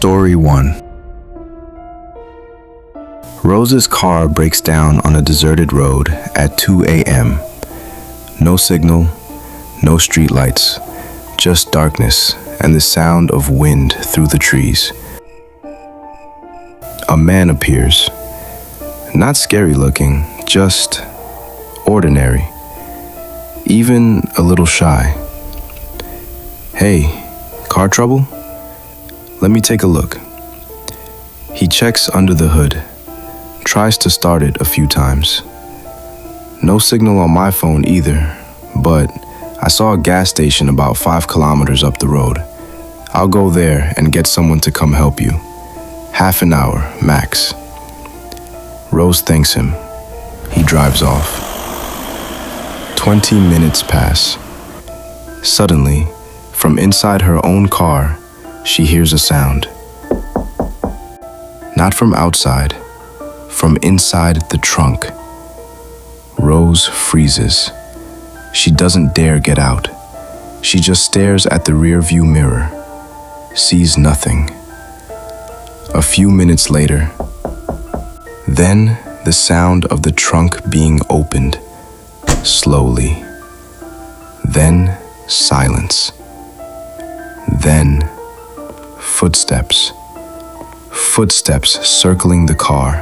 Story 1. Rose's car breaks down on a deserted road at 2 a.m. No signal, no streetlights, just darkness and the sound of wind through the trees. A man appears. Not scary looking, just ordinary. Even a little shy. "Hey, car trouble? Let me take a look." He checks under the hood, tries to start it a few times. No signal on my phone either, but I saw a gas station about 5 kilometers up the road. I'll go there and get someone to come help you. Half an hour, max. Rose thanks him. He drives off. 20 minutes pass. Suddenly, from inside her own car, she hears a sound. Not from outside, from inside the trunk. Rose freezes. She doesn't dare get out. She just stares at the rear-view mirror, sees nothing. A few minutes later, then the sound of the trunk being opened, slowly. Then silence. Then footsteps. Footsteps circling the car.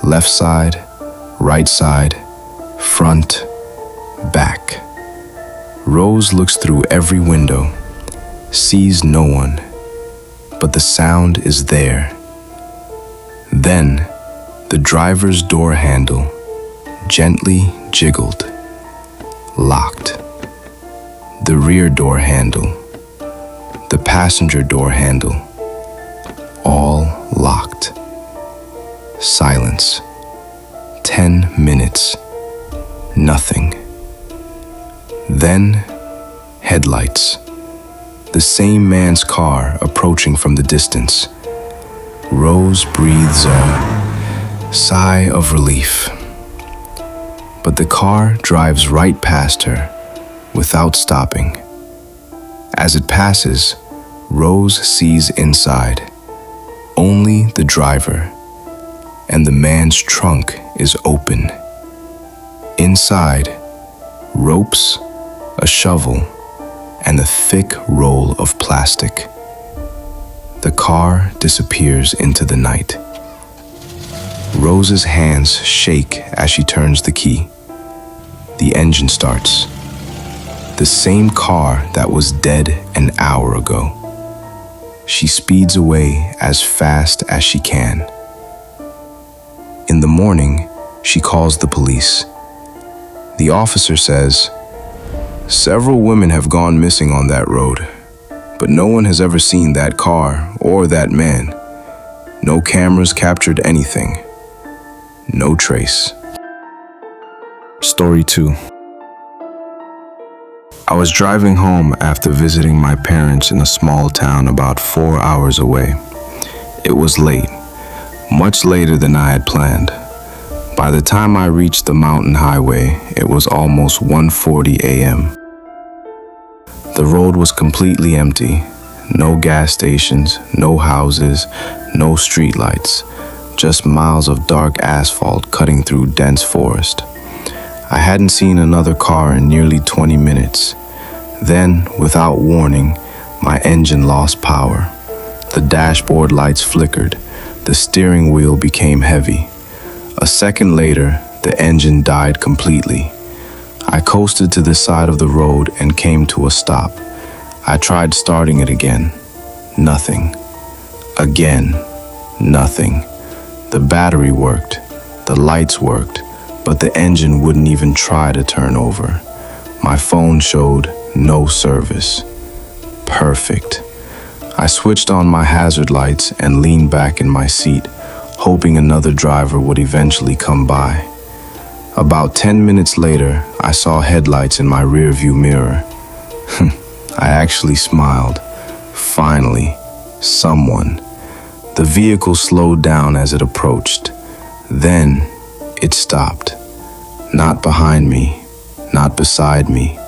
Left side, right side, front, back. Rose looks through every window, sees no one, but the sound is there. Then the driver's door handle gently jiggled, locked. The rear door handle, the passenger door handle, all locked. Silence. 10 minutes. Nothing. Then, headlights. The same man's car approaching from the distance. Rose breathes a sigh of relief. But the car drives right past her, without stopping. As it passes, Rose sees inside. Only the driver, and the man's trunk is open. Inside, ropes, a shovel, and a thick roll of plastic. The car disappears into the night. Rose's hands shake as she turns the key. The engine starts. The same car that was dead an hour ago. She speeds away as fast as she can. In the morning, she calls the police. The officer says, "Several women have gone missing on that road, but no one has ever seen that car or that man. No cameras captured anything. No trace." Story 2. I was driving home after visiting my parents in a small town about 4 hours away. It was late, much later than I had planned. By the time I reached the mountain highway, it was almost 1:40 a.m. The road was completely empty. No gas stations, no houses, no streetlights, just miles of dark asphalt cutting through dense forest. I hadn't seen another car in nearly 20 minutes. Then, without warning, my engine lost power. The dashboard lights flickered. The steering wheel became heavy. A second later, the engine died completely. I coasted to the side of the road and came to a stop. I tried starting it again. Nothing. Again. Nothing. The battery worked. The lights worked. But the engine wouldn't even try to turn over. My phone showed no service. Perfect. I switched on my hazard lights and leaned back in my seat, hoping another driver would eventually come by. About 10 minutes later, I saw headlights in my rearview mirror. I actually smiled. Finally, someone. The vehicle slowed down as it approached. Then, it stopped. Not behind me, not beside me,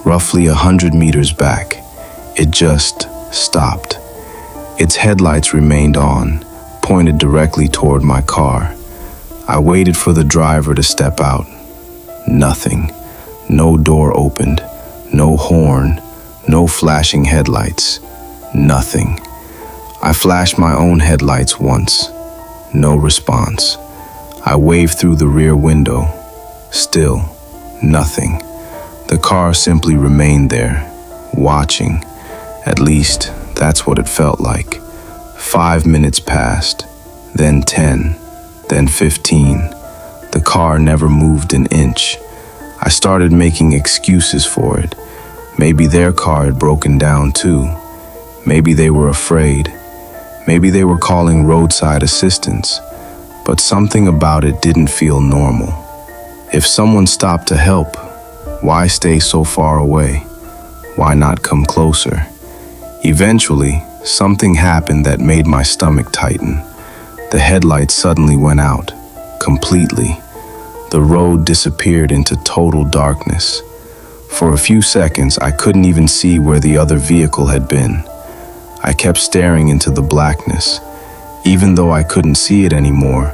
roughly 100 meters back. It just stopped. Its headlights remained on, pointed directly toward my car. I waited for the driver to step out. Nothing. No door opened. No horn. No flashing headlights. Nothing. I flashed my own headlights once. No response. I waved through the rear window. Still, nothing. The car simply remained there, watching. At least, that's what it felt like. 5 minutes passed, then 10, then 15. The car never moved an inch. I started making excuses for it. Maybe their car had broken down too. Maybe they were afraid. Maybe they were calling roadside assistance. But something about it didn't feel normal. If someone stopped to help, why stay so far away? Why not come closer? Eventually, something happened that made my stomach tighten. The headlights suddenly went out, completely. The road disappeared into total darkness. For a few seconds, I couldn't even see where the other vehicle had been. I kept staring into the blackness. Even though I couldn't see it anymore,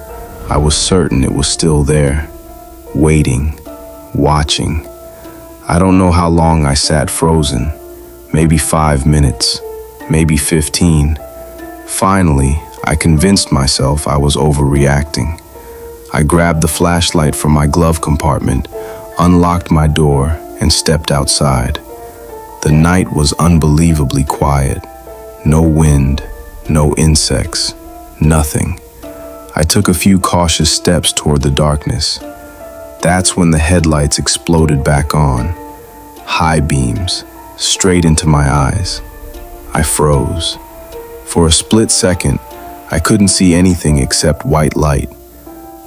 I was certain it was still there, waiting, watching. I don't know how long I sat frozen. Maybe 5 minutes, maybe 15. Finally, I convinced myself I was overreacting. I grabbed the flashlight from my glove compartment, unlocked my door, and stepped outside. The night was unbelievably quiet. No wind, no insects, nothing. I took a few cautious steps toward the darkness. That's when the headlights exploded back on. High beams, straight into my eyes. I froze. For a split second, I couldn't see anything except white light.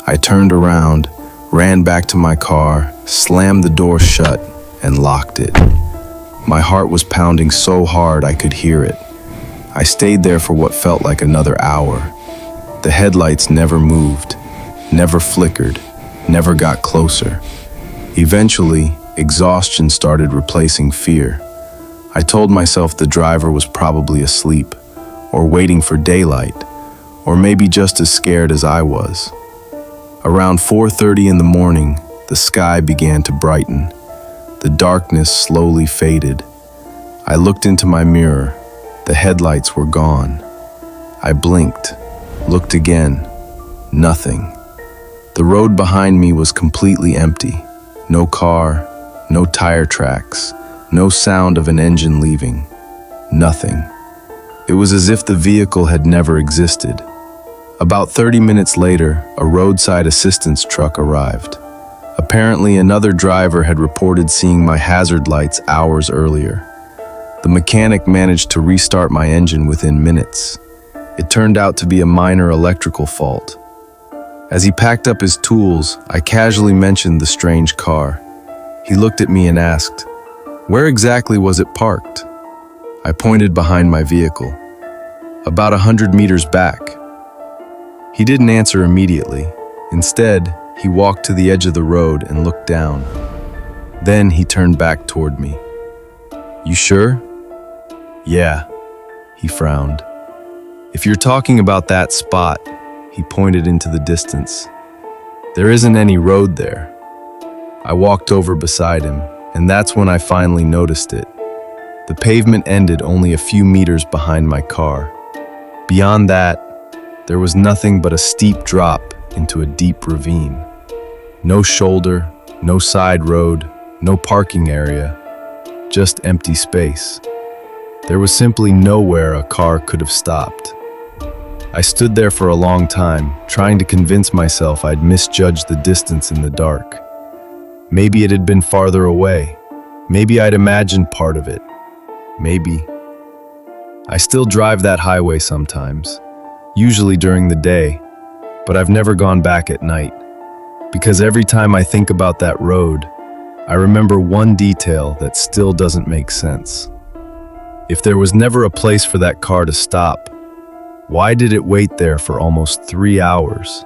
I turned around, ran back to my car, slammed the door shut, and locked it. My heart was pounding so hard I could hear it. I stayed there for what felt like another hour. The headlights never moved, never flickered, never got closer. Eventually, exhaustion started replacing fear. I told myself the driver was probably asleep, or waiting for daylight, or maybe just as scared as I was. Around 4:30 in the morning, the sky began to brighten. The darkness slowly faded. I looked into my mirror. The headlights were gone. I blinked, looked again. Nothing. The road behind me was completely empty. No car, no tire tracks, no sound of an engine leaving. Nothing. It was as if the vehicle had never existed. About 30 minutes later, a roadside assistance truck arrived. Apparently, another driver had reported seeing my hazard lights hours earlier. The mechanic managed to restart my engine within minutes. It turned out to be a minor electrical fault. As he packed up his tools, I casually mentioned the strange car. He looked at me and asked, "Where exactly was it parked?" I pointed behind my vehicle. "About 100 meters back." He didn't answer immediately. Instead, he walked to the edge of the road and looked down. Then he turned back toward me. "You sure?" "Yeah," he frowned. "If you're talking about that spot," he pointed into the distance, "there isn't any road there." I walked over beside him, and that's when I finally noticed it. The pavement ended only a few meters behind my car. Beyond that, there was nothing but a steep drop into a deep ravine. No shoulder, no side road, no parking area, just empty space. There was simply nowhere a car could have stopped. I stood there for a long time, trying to convince myself I'd misjudged the distance in the dark. Maybe it had been farther away. Maybe I'd imagined part of it. Maybe. I still drive that highway sometimes, usually during the day, but I've never gone back at night. Because every time I think about that road, I remember one detail that still doesn't make sense. If there was never a place for that car to stop, why did it wait there for almost 3 hours?